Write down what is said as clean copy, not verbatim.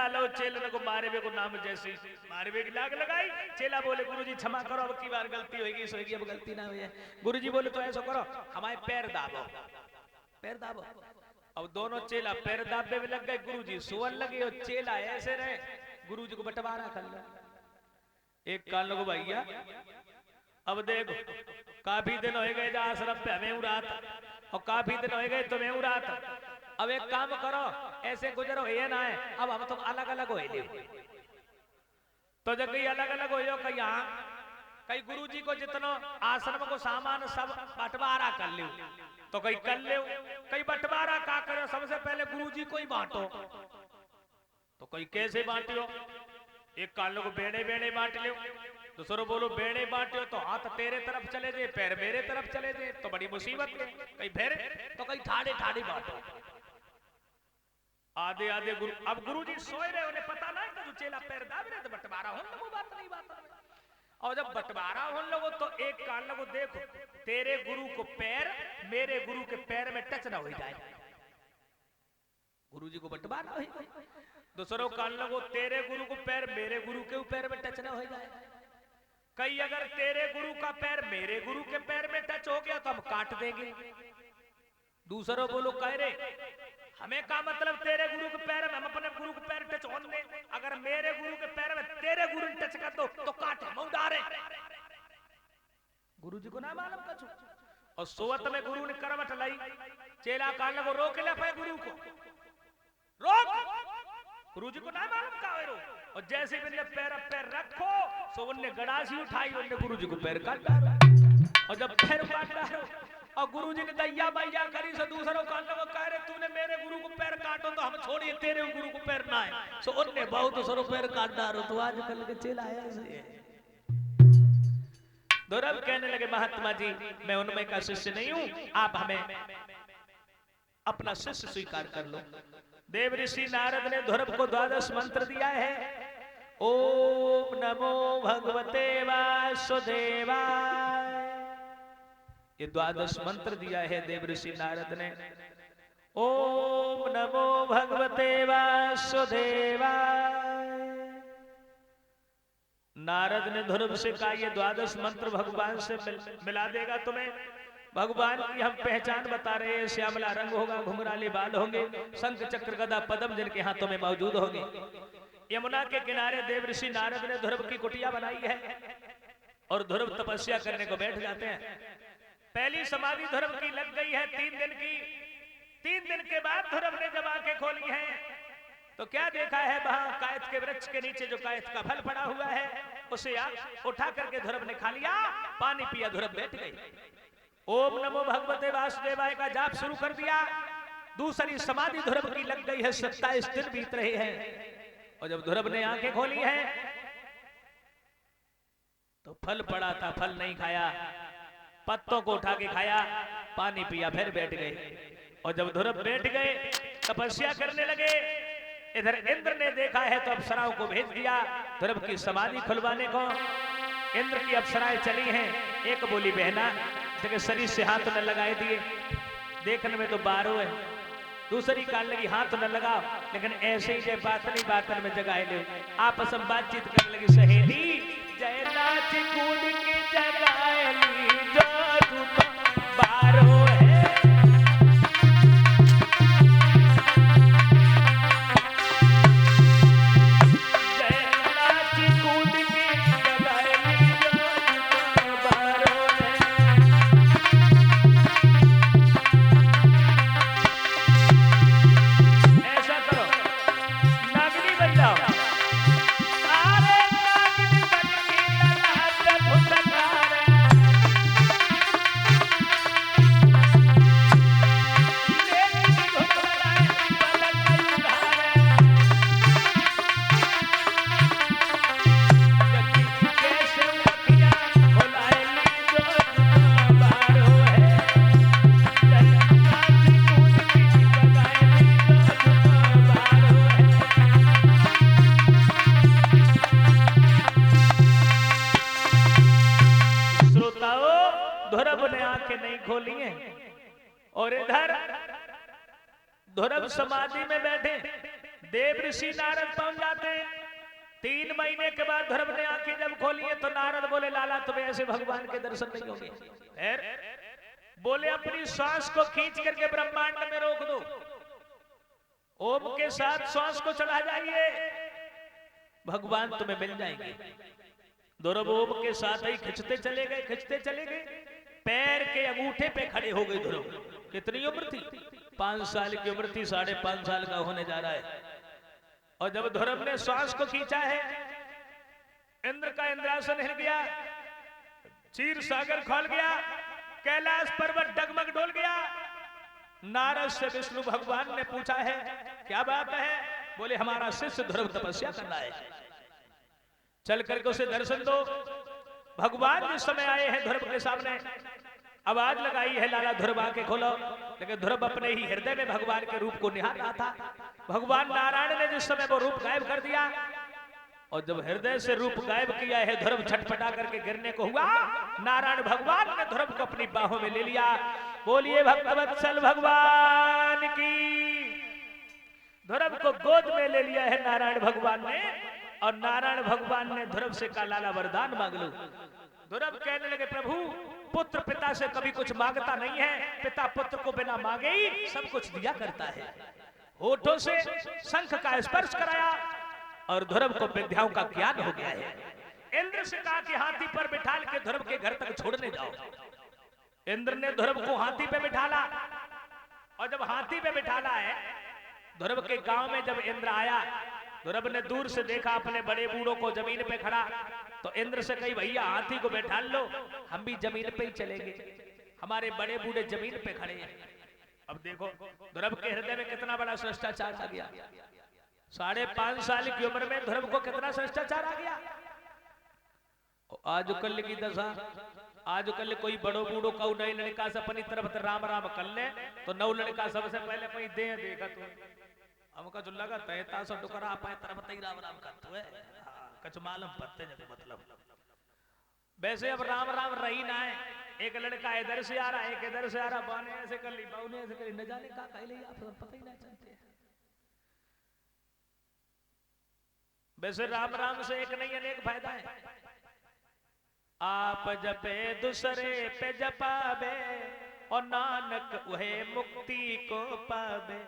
डालो चेलन को मारे को नाम जैसी मारे की लाग लगाई। चेला बोले गुरुजी क्षमा करो, अब की बार गलती होगी सोएगी, अब गलती ना हुई है। गुरुजी बोले तो ऐसा करो हमारे पैर दाबो, पैर दाबो। अब दोनों चेला पैर दाबे में लग गए, गुरुजी सोवन लगे और चेला ऐसे रहे। गुरुजी को बंटवारा कर लो। एक कान लोग भैया अब देखो काफी दिन हो गए आश्रम पे हमें उड़ात और काफी दिन हो गए तुम्हें उड़ात। अब एक काम करो ऐसे गुजरो ये ना है, अब हम तुम अलग अलग हो तो जब कहीं अलग अलग हो कहीं यहाँ कहीं गुरुजी को जितना आश्रम को सामान सब बंटवारा कर लो तो कहीं कर लो, कहीं बंटवारा का करो सबसे पहले गुरुजी को ही बांटो तो कहीं कैसे बांटियो। एक कान को बेड़े बेड़े बांट लो, दूसरों बोलो बेड़े बांटियो तो हाथ तेरे तरफ चले जाए पैर मेरे तरफ चले जाए तो बड़ी मुसीबत है। कहीं फेरे तो कहीं ठाड़े ठाड़े बांटो। आधे आधे गुरु अब गुरुजी सोए रहे, उन्हें पता ना है चेला पैर दाब रहे तो बंटवारा हो लोगों बात नहीं बात। और जब बंटवारा हो लोगो तो एक कान लोगो देखो तेरे गुरु को पैर मेरे गुरु के पैर में टच ना हो जाए, गुरुजी को बंटवारा हो। दूसरों कान लोगो तेरे गुरु को पैर मेरे गुरु के पैर में टच ना हो जाए। कई अगर तेरे गुरु का पैर मेरे गुरु के पैर में टच हो गया तो हम काट देंगे। दूसरों बोलो कह रहे हमें का मतलब तेरे गुरु के पैर में हम अपने गुरु के पैर टच होने दे, अगर मेरे गुरु के पैर में तेरे गुरु ने टच कर दो तो काटे मुंडारे। गुरु जी को ना मालूम कछु और सोवत में गुरु ने करवट लाई। चेला कान को रोक ले पाए गुरु को, रोक गुरु जी को ना मालूम का हो। और जैसे भी पैर पैर रखो सो उनने गड़ासी उठाई, उनने गुरु जी को पैर काट डालो। और जब पैर काट डालो और गुरुजी ने दैया बैया करी से दूसरों कान को कह रहे तूने मेरे गुरु को पैर काटो तो हम छोड़िए तेरे गुरु को पैर ना है। सो उनने बहुत सरो पैर काट डालो। तो आजकल के चेला ऐसे दुर्लभ कहने लगे महात्मा जी मैं उनमें का शिष्य नहीं हूं, आप हमें अपना शिष्य स्वीकार कर लो। देव ऋषि नारद ने ध्रुव को 12 मंत्र दिया है। ओम नमो भगवते वासुदेवाय, ये 12 मंत्र दिया है देव ऋषि नारद ने। ओम नमो भगवते वासुदेवाय। नारद ने ध्रुव से कहा ये 12 मंत्र भगवान से मिला देगा तुम्हें। भगवान की हम पहचान बता रहे हैं, श्यामला रंग होगा, घुंघराले बाल होंगे, शंख चक्र गदा पद्म जिनके हाथों में मौजूद होंगे। यमुना के किनारे देव ऋषि नारद ने ध्रुव की कुटिया बनाई है और ध्रुव तपस्या करने को बैठ जाते हैं। पहली समाधि ध्रुव की लग गई है 3 दिन की। 3 दिन के बाद ध्रुव ने जब आंखें खोली हैं तो क्या देखा है वहां कायत के वृक्ष के नीचे जो कायत का फल पड़ा हुआ है उसे उठा करके ध्रुव ने खा लिया, पानी पिया, ध्रुव बैठ गई। ओम नमो भगवते वासुदेवाय का जाप शुरू कर दिया। दूसरी समाधि ध्रुव की लग गई है, 27 दिन बीत रहे हैं। और जब ध्रुव ने आंखें खोली हैं तो फल पड़ा था, फल नहीं खाया, पत्तों को उठा के खाया, पानी पिया, फिर बैठ गए। और जब ध्रुव बैठ गए तपस्या करने लगे, इधर इंद्र ने देखा है तो अप्सराओं को भेज दिया ध्रुव की समाधि खुलवाने को। इंद्र की अप्सराएं चली हैं, एक बोली बहना जगह शरीर से हाथ न लगाए दिए, देखने में तो 12 है। दूसरी कान लगी हाथ न लगाओ, लेकिन ऐसे ही जय बात नहीं बातन में जगाए ले। आपस में बातचीत करने लगी, सहेली जय नाच कूद की जगाए ली जो तू 12 है। और इधर ध्रुव समाधि में बैठे, देव ऋषि नारद पहुंच जाते हैं। 3 महीने के बाद ध्रुव ने आंखें जब खोली है तो नारद बोले लाला तुम्हें ऐसे भगवान के दर्शन नहीं होंगे। फिर बोले अपनी श्वास को खींच करके ब्रह्मांड में रोक दो, ओम के साथ श्वास को चढ़ा जाइए, भगवान तुम्हें मिल जाएंगे। ध्रुव ओम के साथ ही खिंचते चले गए, खिंचते चले गए, पैर के अंगूठे पे खड़े हो गए ध्रुव। कितनी उम्र थी? 5 साल की उम्र थी, 5.5 साल का होने जा रहा है। और जब ध्रुव ने श्वास को खींचा है, इंद्र का इंद्रासन हिल गया, क्षीर सागर खोल गया, कैलाश पर्वत डगमग डोल गया। नारद से विष्णु भगवान ने पूछा है क्या बात है? बोले हमारा शिष्य ध्रुव तपस्या कर रहा है, चल करके उसे दर्शन दो। भगवान जिस समय आए हैं ध्रुव के सामने, आवाज लगाई है लाला ध्रुव आंखें खोलो, लेकिन ध्रुव अपने ही हृदय में भगवान के रूप को निहार रहा था। भगवान नारायण ने जिस समय वो रूप गायब कर दिया, और जब हृदय से रूप गायब किया है, ध्रुव छटपटा करके गिरने को हुआ। नारायण भगवान ने ध्रुव को अपनी बाहों में ले लिया। बोलिए भक्तवत्सल भगवान की। ध्रुव को गोद में ले लिया है नारायण भगवान ने, और नारायण भगवान ने ध्रुव से कहा लाला वरदान मांग लो। ध्रुव कहने लगे प्रभु पुत्र पिता से कभी कुछ मांगता नहीं है, पिता पुत्र को बिना मांगे ही सब कुछ दिया करता है। होठों से शंख का स्पर्श कराया और ध्रुव को विद्याओं का ज्ञान हो गया है। इंद्र से कहा कि हाथी पर बिठाल के ध्रुव के घर तक छोड़ने जाओ। इंद्र ने ध्रुव को हाथी पे बिठाला, और जब हाथी पे बिठाला है, ध्रुव के गांव में जब इंद्र आया, ध्रुव ने दूर से देखा अपने बड़े बूढ़ों को जमीन पे खड़ा, तो इंद्र से कही भैया हाथी को बैठा लो, हम भी जमीन पे ही चलेंगे, हमारे बड़े बूढ़े जमीन पे खड़े हैं। अब देखो ध्रुव के हृदय में कितना बड़ा शिष्टाचार आ गया। 5.5 साल की उम्र में ध्रुव को कितना शिष्टाचार आ गया। आज कल की दशा, आज कल कोई बड़ो बूढ़ो का नई लड़का से अपनी तरफ राम राम कर ले, तो नौ लड़का सबसे पहले अपनी दे देखा तू हमका जो लगा तहता सो टुकड़ा पाए तरफ तई राम राम करते हुए कच मालूम पत्ते जब मतलब। वैसे अब राम राम रही ना है, एक लड़का इधर से आ रहा, एक इधर से आ रहा, बाने ऐसे कर ली, बाऊ ने ऐसे कर ली, न जाने का कह ली, आप पता ही ना चलते। वैसे राम राम से एक नहीं अनेक फायदा है। आप जपे दूसरे पे जपावे, और नानक वह मुक्ति को पावे।